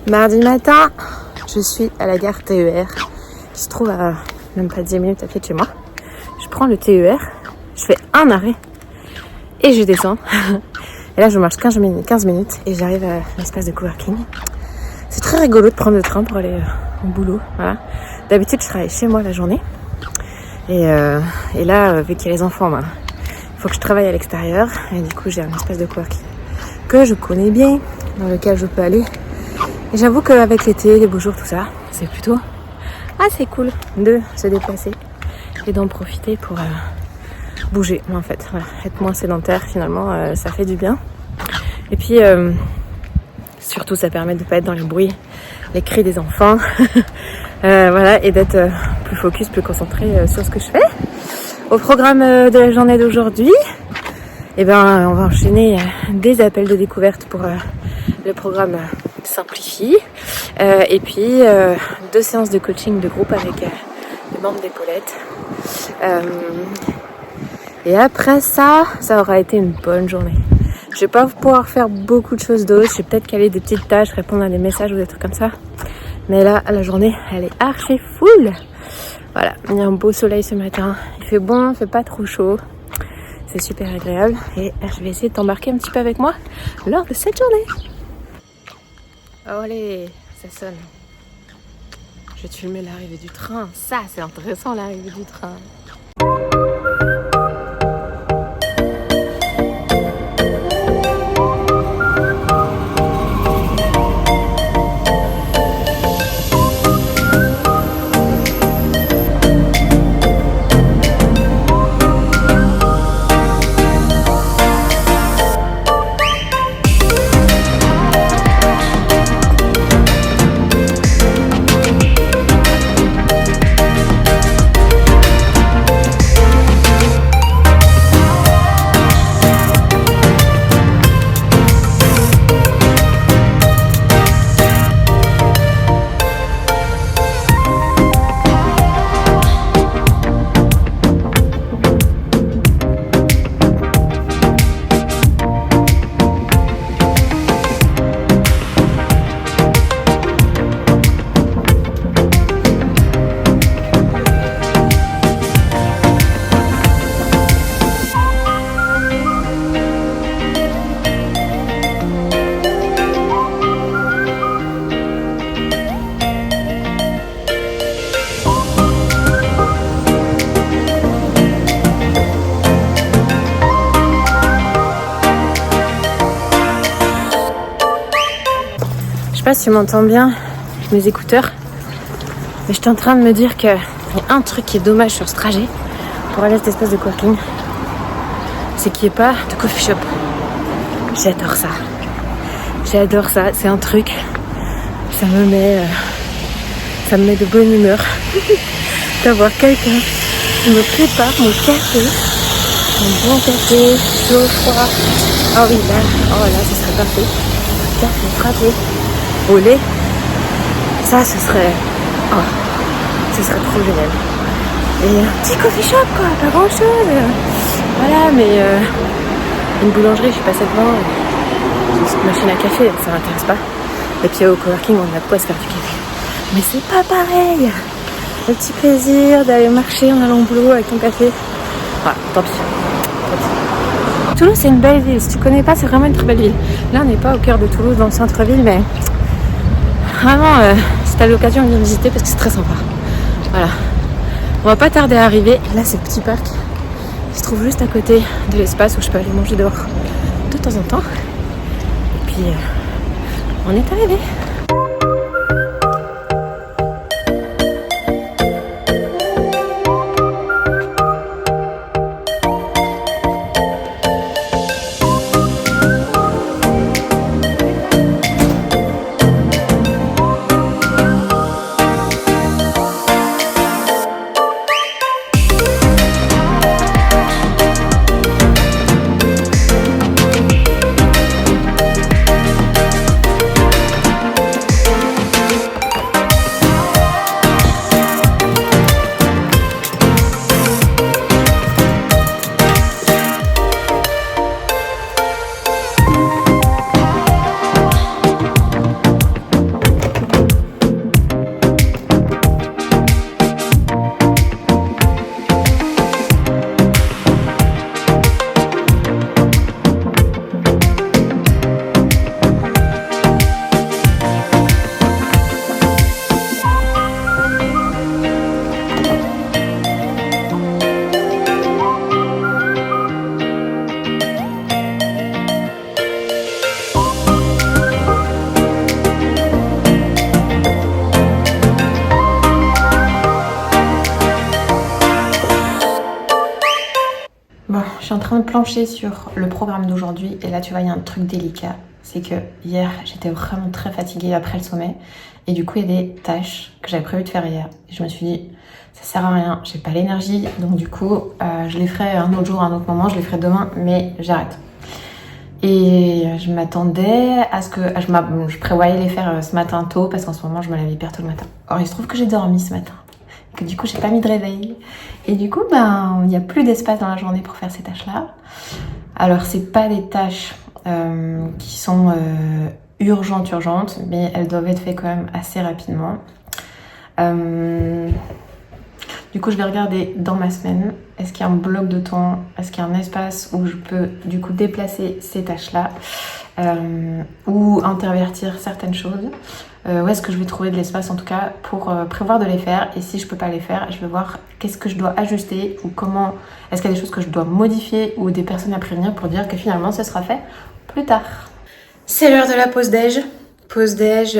Mardi matin, je suis à la gare TER qui se trouve à même pas 10 minutes à pied de chez moi. Je prends le TER, je fais un arrêt et je descends. Et là je marche 15 minutes et j'arrive à l'espace de coworking. C'est très rigolo de prendre le train pour aller au boulot. Voilà. D'habitude je travaille chez moi la journée. Et là, vu qu'il y a les enfants, il faut que je travaille à l'extérieur. Et du coup j'ai un espace de coworking que je connais bien, dans lequel je peux aller. Et j'avoue qu'avec l'été, les beaux jours, tout ça, c'est plutôt assez cool de se déplacer et d'en profiter pour bouger en fait. Voilà. Être moins sédentaire finalement, ça fait du bien. Et puis surtout ça permet de ne pas être dans les bruits, les cris des enfants. Voilà, et d'être plus focus, plus concentré sur ce que je fais. Au programme de la journée d'aujourd'hui, on va enchaîner des appels de découverte pour le programme Simplifie, et puis 2 séances de coaching de groupe avec les membres d'Épaulette. Et après ça aura été une bonne journée. Je vais pas pouvoir faire beaucoup de choses d'autres. Je vais peut-être caler des petites tâches, répondre à des messages ou des trucs comme ça. Mais là, la journée, elle est archi full. Voilà, il y a un beau soleil ce matin. Il fait bon, il fait pas trop chaud. C'est super agréable. Et je vais essayer de t'embarquer un petit peu avec moi lors de cette journée. Oh allez, ça sonne. Je vais te filmer l'arrivée du train. Ça, c'est intéressant, l'arrivée du train. Je sais pas si tu m'entends bien, mes écouteurs, mais j'étais en train de me dire qu'il y a un truc qui est dommage sur ce trajet pour aller à cet espace de coworking, c'est qu'il n'y ait pas de coffee shop. J'adore ça, c'est un truc, ça me met de bonne humeur d'avoir quelqu'un qui me prépare mon café, mon bon café, chaud, froid. Oh oui, là, ce serait parfait. Café frappé au lait, ça ce serait trop génial. Et un petit coffee shop quoi, pas grand chose. Voilà, mais une boulangerie, je suis passée devant, une petite machine à café, ça m'intéresse pas. Et puis au coworking, on a de quoi se faire du café. Mais c'est pas pareil. Le petit plaisir d'aller marcher en allant au boulot avec ton café. Voilà, tant pis. Toulouse, c'est une belle ville. Si tu connais pas, c'est vraiment une très belle ville. Là, on n'est pas au cœur de Toulouse, dans le centre-ville, mais vraiment, si tu as l'occasion de venir visiter, parce que c'est très sympa. Voilà. On va pas tarder à arriver. Là, c'est le petit parc qui se trouve juste à côté de l'espace où je peux aller manger dehors de temps en temps. Et puis, on est arrivé. suis en train de plancher sur le programme d'aujourd'hui et là tu vois il y a un truc délicat. C'est que hier j'étais vraiment très fatiguée après le sommet et du coup il y a des tâches que j'avais prévu de faire hier. Et je me suis dit ça sert à rien, j'ai pas l'énergie donc du coup je les ferai un autre jour, un autre moment, je les ferai demain mais j'arrête. Et je m'attendais à ce que... Je prévoyais les faire ce matin tôt parce qu'en ce moment je me lève hyper tôt le matin. Or il se trouve que j'ai dormi ce matin. Et que du coup j'ai pas mis de réveil. Et du coup il n'y a plus d'espace dans la journée pour faire ces tâches là. Alors c'est pas des tâches qui sont urgentes, mais elles doivent être faites quand même assez rapidement. Du coup, je vais regarder dans ma semaine, est-ce qu'il y a un bloc de temps, est-ce qu'il y a un espace où je peux du coup déplacer ces tâches-là ou intervertir certaines choses. Où est-ce que je vais trouver de l'espace en tout cas pour prévoir de les faire, et si je peux pas les faire, je vais voir qu'est-ce que je dois ajuster ou comment, est-ce qu'il y a des choses que je dois modifier ou des personnes à prévenir pour dire que finalement ce sera fait plus tard. C'est l'heure de la pause déj. Pause déj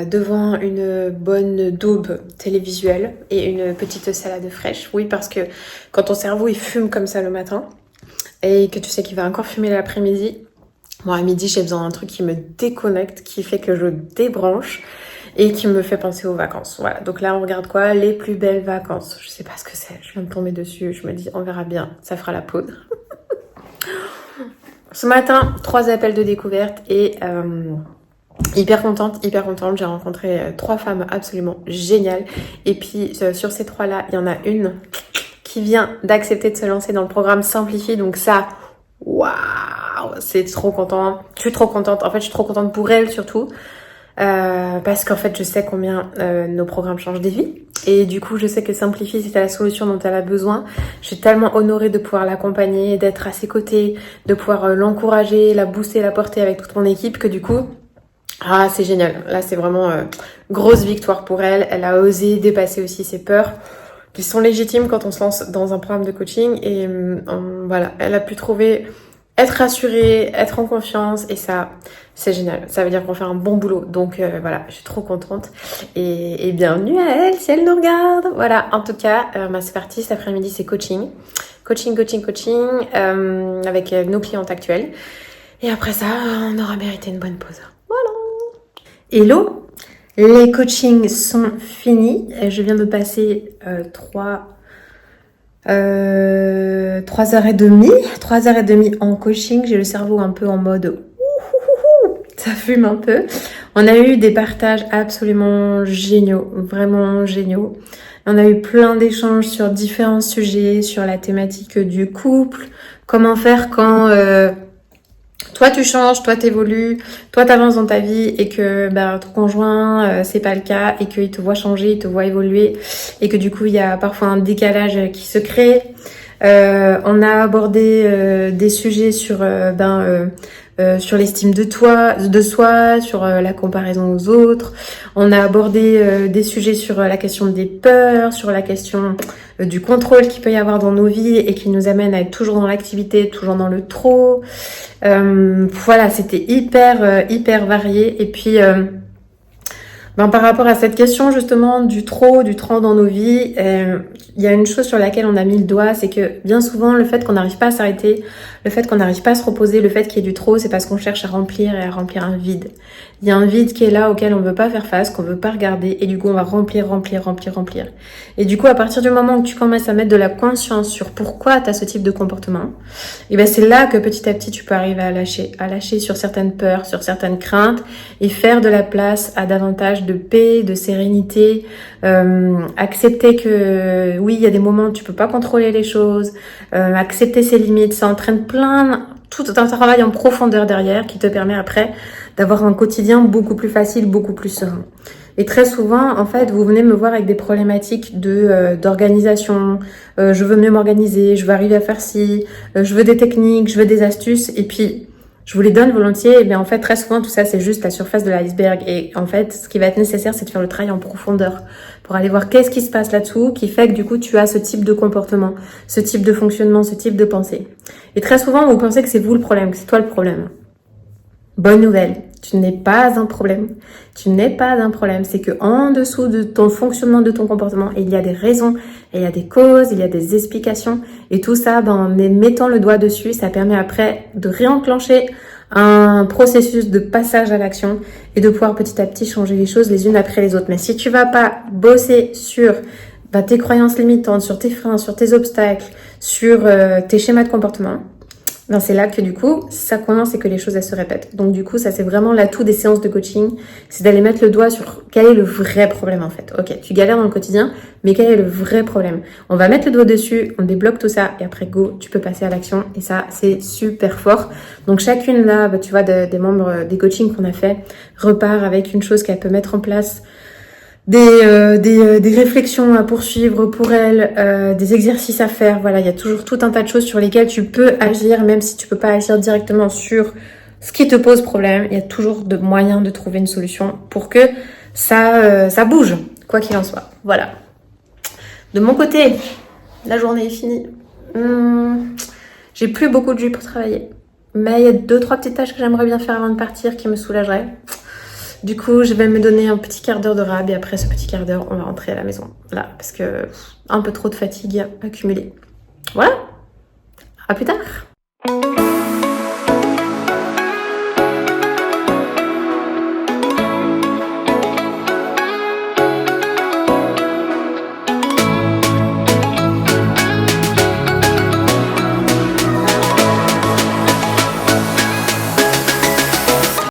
devant une bonne daube télévisuelle et une petite salade fraîche. Oui, parce que quand ton cerveau il fume comme ça le matin et que tu sais qu'il va encore fumer l'après-midi, moi à midi j'ai besoin d'un truc qui me déconnecte, qui fait que je débranche et qui me fait penser aux vacances. Voilà, donc là on regarde quoi? Les plus belles vacances. Je sais pas ce que c'est, je viens de tomber dessus, je me dis on verra bien, ça fera la poudre. Ce matin, 3 appels de découverte et... hyper contente, j'ai rencontré 3 femmes absolument géniales et puis sur ces 3 là, il y en a une qui vient d'accepter de se lancer dans le programme Simplifie, donc ça, waouh, c'est trop content, je suis trop contente, en fait je suis trop contente pour elle surtout, parce qu'en fait je sais combien nos programmes changent des vies et du coup je sais que Simplifie c'était la solution dont elle a besoin. Je suis tellement honorée de pouvoir l'accompagner, d'être à ses côtés, de pouvoir l'encourager, la booster, la porter avec toute mon équipe, que du coup ah, c'est génial. Là, c'est vraiment grosse victoire pour elle. Elle a osé dépasser aussi ses peurs qui sont légitimes quand on se lance dans un programme de coaching. Et voilà, elle a pu trouver, être rassurée, être en confiance. Et ça, c'est génial. Ça veut dire qu'on fait un bon boulot. Donc voilà, je suis trop contente. Et bienvenue à elle si elle nous regarde. Voilà, en tout cas, c'est parti. Cet après-midi, c'est coaching. Coaching avec nos clientes actuelles. Et après ça, on aura mérité une bonne pause. Hello, les coachings sont finis. Je viens de passer 3h30 en coaching. J'ai le cerveau un peu en mode ça fume un peu. On a eu des partages absolument géniaux, vraiment géniaux. On a eu plein d'échanges sur différents sujets, sur la thématique du couple, comment faire quand... toi tu changes, toi t'évolues, toi t'avances dans ta vie et que ton conjoint c'est pas le cas et qu'il te voit changer, il te voit évoluer et que du coup il y a parfois un décalage qui se crée. On a abordé des sujets sur sur l'estime de soi, sur la comparaison aux autres. On a abordé des sujets sur la question des peurs, sur la question du contrôle qu'il peut y avoir dans nos vies et qui nous amène à être toujours dans l'activité, toujours dans le trop. Voilà, c'était hyper varié. Et puis par rapport à cette question justement du trop dans nos vies, il y a une chose sur laquelle on a mis le doigt, c'est que bien souvent le fait qu'on n'arrive pas à s'arrêter, le fait qu'on n'arrive pas à se reposer, le fait qu'il y ait du trop, c'est parce qu'on cherche à remplir un vide. Il y a un vide qui est là auquel on veut pas faire face, qu'on veut pas regarder, et du coup on va remplir. Et du coup à partir du moment où tu commences à mettre de la conscience sur pourquoi tu as ce type de comportement, et c'est là que petit à petit tu peux arriver à lâcher sur certaines peurs, sur certaines craintes, et faire de la place à davantage de paix, de sérénité, accepter que oui, il y a des moments où tu peux pas contrôler les choses, accepter ses limites, ça entraîne tout un travail en profondeur derrière qui te permet après d'avoir un quotidien beaucoup plus facile, beaucoup plus serein. Et très souvent, en fait, vous venez me voir avec des problématiques d'organisation, je veux mieux m'organiser, je veux arriver à faire ci, je veux des techniques, je veux des astuces, et puis je vous les donne volontiers, mais en fait, très souvent, tout ça, c'est juste la surface de l'iceberg. Et en fait, ce qui va être nécessaire, c'est de faire le travail en profondeur pour aller voir qu'est-ce qui se passe là-dessous qui fait que du coup, tu as ce type de comportement, ce type de fonctionnement, ce type de pensée. Et très souvent, vous pensez que c'est vous le problème, que c'est toi le problème. Bonne nouvelle, Tu n'es pas un problème. Tu n'es pas un problème. C'est que en dessous de ton fonctionnement, de ton comportement, il y a des raisons, il y a des causes, il y a des explications. Et tout ça, en mettant le doigt dessus, ça permet après de réenclencher un processus de passage à l'action et de pouvoir petit à petit changer les choses les unes après les autres. Mais si tu vas pas bosser sur tes croyances limitantes, sur tes freins, sur tes obstacles, sur tes schémas de comportement, c'est là que du coup, ça commence et que les choses elles se répètent. Donc du coup, ça c'est vraiment l'atout des séances de coaching, c'est d'aller mettre le doigt sur quel est le vrai problème en fait. Ok, tu galères dans le quotidien, mais quel est le vrai problème? On va mettre le doigt dessus, on débloque tout ça et après go, tu peux passer à l'action et ça c'est super fort. Donc chacune là, tu vois, des membres des coachings qu'on a fait repart avec une chose qu'elle peut mettre en place. Des réflexions à poursuivre pour elle, des exercices à faire. Voilà, il y a toujours tout un tas de choses sur lesquelles tu peux agir, même si tu peux pas agir directement sur ce qui te pose problème. Il y a toujours de moyens de trouver une solution pour que ça bouge, quoi qu'il en soit. Voilà. De mon côté, la journée est finie. J'ai plus beaucoup de jus pour travailler, mais il y a 2-3 petites tâches que j'aimerais bien faire avant de partir qui me soulageraient. Du coup, je vais me donner un petit quart d'heure de rab et après ce petit quart d'heure, on va rentrer à la maison. Là, parce que un peu trop de fatigue accumulée. Voilà. À plus tard.